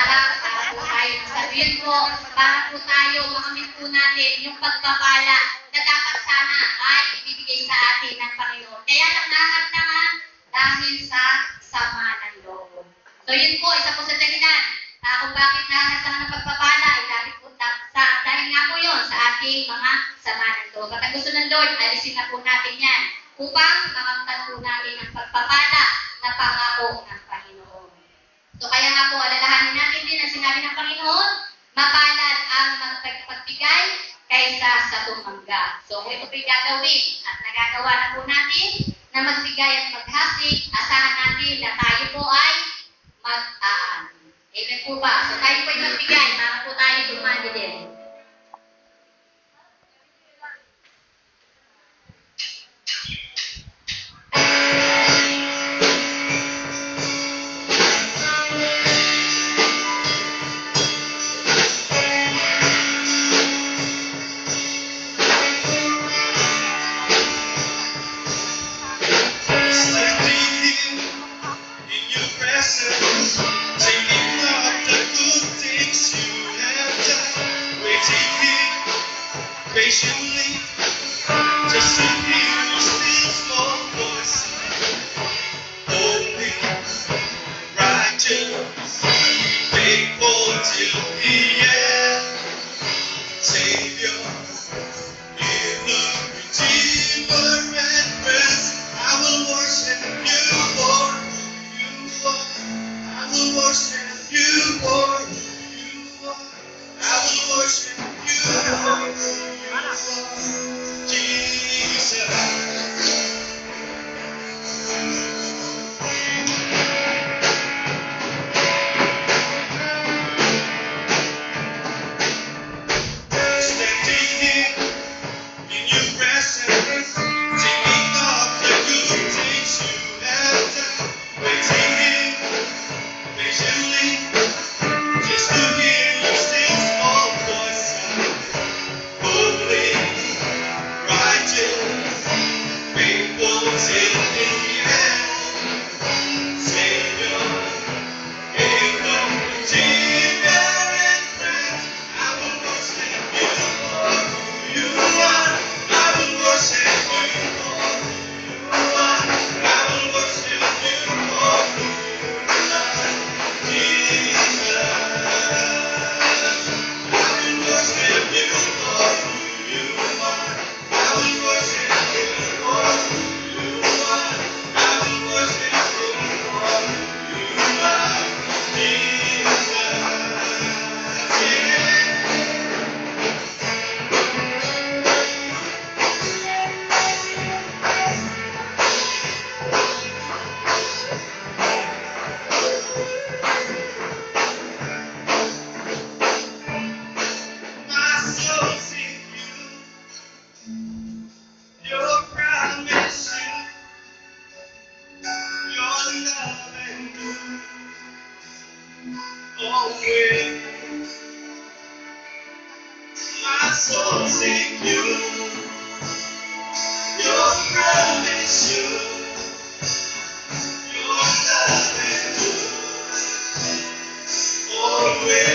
Para po tayo sabihin po, para po tayo makamit po natin yung pagpapala na dapat sana ay ibibigay sa atin ng Panginoon. Kaya lang nahatangan dahil sa sama ng loob. So yun po, isa po sa dahilan kung bakit nahatangan ng pagpapala ay dahil nga po yun sa ating mga sama ng loob. At ang gusto ng Lord, alisin na po natin yan upang makamtan po natin ang pagpapala na pangako ng Panginoon. So kaya nga po, alalahanin natin din ang sinabi ng Panginoon, mapalad ang magpagbigay kaysa sa tumangga. So kung ito po'y gagawin at nagagawa na po natin na magbigay at maghasik, asahan natin na tayo po ay mag-aan. Amen po ba? So tayo po'y magbigay, para po tayo dumani din. Patiently, just to hear your still small voice, holy, righteous, faithful till the end, Savior, in the Redeemer and rest. I will worship you for who you are. I will worship you for who you are. I will worship you for who you are. Jesus. Standing here in your presence, thinking of the good things you have done, waiting here patiently, just to hear your still small voice. Holy, righteous, faithful till the end, Savior, in the Redeemer and friend. I will worship you for who you are. I will worship you for who you are. I will worship you for who you are, Jesus. I will worship you for who you are. I will worship you for who you are. I will worship you for who you are, Jesus. My soul seeks you, your promise, your love endures always. My soul seeks you, your promise, your love endures always.